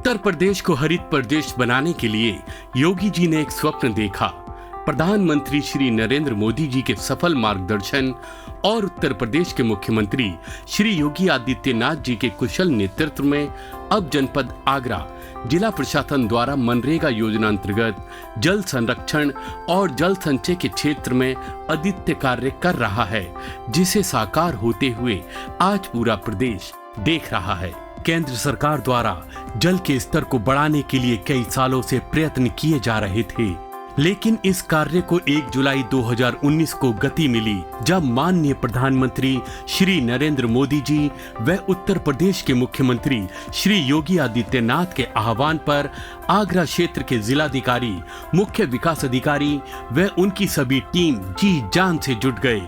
उत्तर प्रदेश को हरित प्रदेश बनाने के लिए योगी जी ने एक स्वप्न देखा। प्रधानमंत्री श्री नरेंद्र मोदी जी के सफल मार्गदर्शन और उत्तर प्रदेश के मुख्यमंत्री श्री योगी आदित्यनाथ जी के कुशल नेतृत्व में अब जनपद आगरा जिला प्रशासन द्वारा मनरेगा योजना अंतर्गत जल संरक्षण और जल संचय के क्षेत्र में अद्वितीय कार्य कर रहा है, जिसे साकार होते हुए आज पूरा प्रदेश देख रहा है। केंद्र सरकार द्वारा जल के स्तर को बढ़ाने के लिए कई सालों से प्रयत्न किए जा रहे थे, लेकिन इस कार्य को 1 जुलाई 2019 को गति मिली जब माननीय प्रधानमंत्री श्री नरेंद्र मोदी जी व उत्तर प्रदेश के मुख्यमंत्री श्री योगी आदित्यनाथ के आह्वान पर आगरा क्षेत्र के जिलाधिकारी, मुख्य विकास अधिकारी व उनकी सभी टीम जी जान से जुट गए।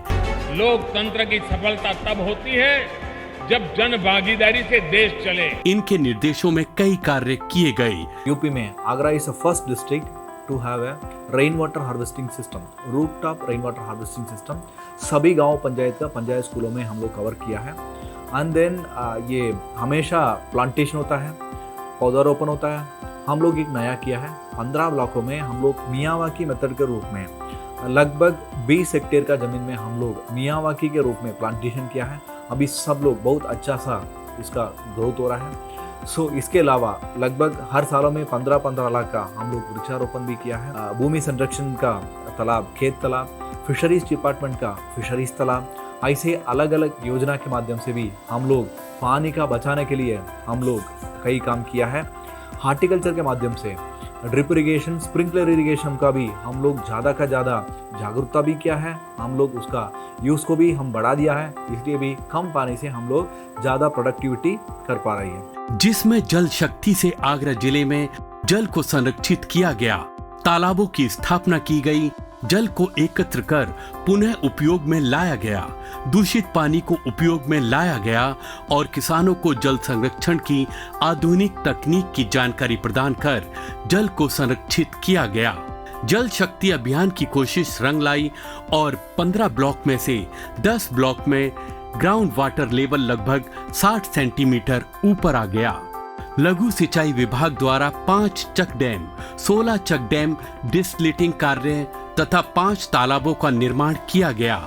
लोकतंत्र की सफलता तब होती है जब जन भागीदारी से देश चले। इनके निर्देशों में कई कार्य किए गए। यूपी में Agra is the first district to have a rain water harvesting system, rooftop rain water harvesting system। सभी गांव पंचायत का पंचायत स्कूलों में हम लोग कवर किया है। एंड देन ये हमेशा प्लांटेशन होता है, पौधारोपण होता है। हम लोग एक नया किया है, 15 ब्लॉकों में हम लोग मियावाकी मेथड के रूप में लगभग 20 हेक्टेयर का जमीन में हम लोग मियावाकी के रूप में प्लांटेशन किया है। अभी सब लोग बहुत अच्छा सा इसका ग्रोथ हो रहा है। इसके अलावा लगभग हर सालों में 15-15 लाख का हम लोग वृक्षारोपण भी किया है। भूमि संरक्षण का तालाब, खेत तालाब, फिशरीज डिपार्टमेंट का फिशरीज तालाब, ऐसे अलग अलग योजना के माध्यम से भी हम लोग पानी का बचाने के लिए हम लोग कई काम किया है। हार्टिकल्चर के माध्यम से ड्रिप इरिगेशन, स्प्रिंकलर इरिगेशन का भी हम लोग ज़्यादा का ज़्यादा जागरूकता भी किया है। हम लोग उसका यूज़ को भी हम बढ़ा दिया है, इसलिए भी कम पानी से हम लोग ज़्यादा प्रोडक्टिविटी कर पा रही है। जिसमें जल शक्ति से आगरा जिले में जल को संरक्षित किया गया, तालाबों की स्थापना की गई, जल को एकत्र कर पुनः उपयोग में लाया गया, दूषित पानी को उपयोग में लाया गया और किसानों को जल संरक्षण की आधुनिक तकनीक की जानकारी प्रदान कर जल को संरक्षित किया गया। जल शक्ति अभियान की कोशिश रंग लाई और 15 ब्लॉक में से 10 ब्लॉक में ग्राउंड वाटर लेवल लगभग 60 सेंटीमीटर ऊपर आ गया। लघु सिंचाई विभाग द्वारा 5 चक डैम, 16 चक डैम डिसलिटिंग कार्य तथा 5 तालाबों का निर्माण किया गया,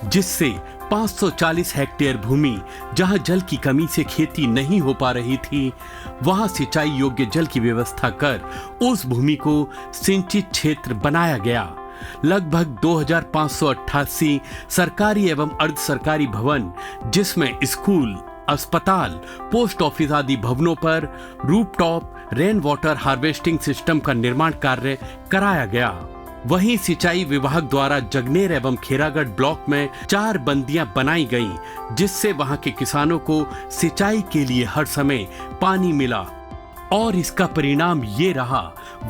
जिससे 540 हेक्टेयर भूमि जहां जल की कमी से खेती नहीं हो पा रही थी, वहां सिंचाई योग्य जल की व्यवस्था कर उस भूमि को सिंचित क्षेत्र बनाया गया। लगभग 2588 सरकारी एवं अर्ध सरकारी भवन, जिसमें स्कूल, अस्पताल, पोस्ट ऑफिस आदि भवनों पर rooftop rain water harvesting system का निर्माण कार्य कराया गया। वहीं सिंचाई विभाग द्वारा जगनेर एवं खेरागढ़ ब्लॉक में 4 बंदियां बनाई गईं, जिससे वहां के किसानों को सिंचाई के लिए हर समय पानी मिला और इसका परिणाम ये रहा,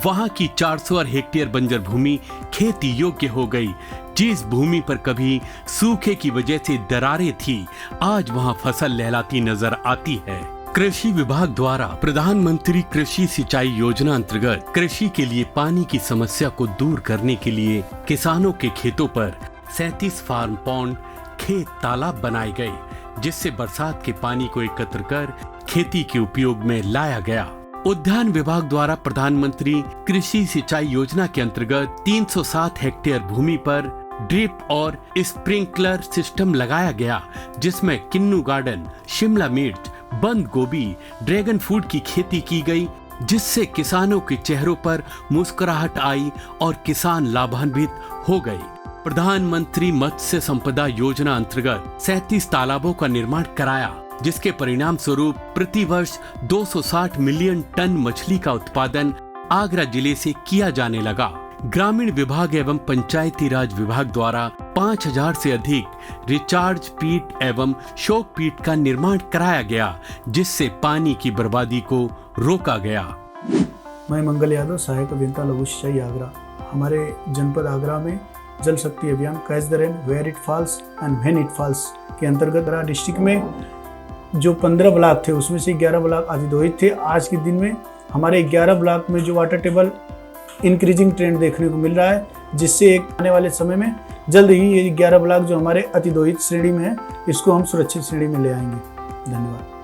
वहां की 400 हेक्टेयर बंजर भूमि खेती योग्य हो गई। जिस भूमि पर कभी सूखे की वजह से दरारें थी, आज वहां फसल लहलाती नजर आती है। कृषि विभाग द्वारा प्रधानमंत्री कृषि सिंचाई योजना अंतर्गत कृषि के लिए पानी की समस्या को दूर करने के लिए किसानों के खेतों पर 37 फार्म पॉन्ड, खेत तालाब बनाए गए, जिससे बरसात के पानी को एकत्र कर खेती के उपयोग में लाया गया। उद्यान विभाग द्वारा प्रधानमंत्री कृषि सिंचाई योजना के अंतर्गत 307 हेक्टेयर भूमि पर ड्रिप और स्प्रिंकलर सिस्टम लगाया गया, जिसमें किन्नू गार्डन, शिमला मिर्च, बंद गोभी, ड्रैगन फ्रूट की खेती की गई, जिससे किसानों के चेहरों पर मुस्कुराहट आई और किसान लाभान्वित हो गए। प्रधानमंत्री मत्स्य संपदा योजना अंतर्गत 37 तालाबों का निर्माण कराया, जिसके परिणाम स्वरूप प्रति वर्ष 260 मिलियन टन मछली का उत्पादन आगरा जिले से किया जाने लगा। ग्रामीण विभाग एवं पंचायती राज विभाग द्वारा 5000 से अधिक रिचार्ज पीट एवं शोक पीट का निर्माण कराया गया, जिससे पानी की बर्बादी को रोका गया। मैं मंगल यादव, सहायक अभियंता लघु सिंचाई आगरा। हमारे जनपद आगरा में Jal Shakti Abhiyan catch the rain where it falls and when it falls के अंतर्गत डिस्ट्रिक्ट में जो 15 ब्लॉक थे, उसमें से 11 ब्लॉक अधिदोहित थे। आज के दिन में हमारे 11 ब्लॉक में जो वाटर टेबल इंक्रीजिंग ट्रेंड देखने को मिल रहा है, जिससे एक आने वाले समय में जल्द ही ये 11 ब्लॉक जो हमारे अतिदोहित श्रेणी में है, इसको हम सुरक्षित श्रेणी में ले आएंगे। धन्यवाद।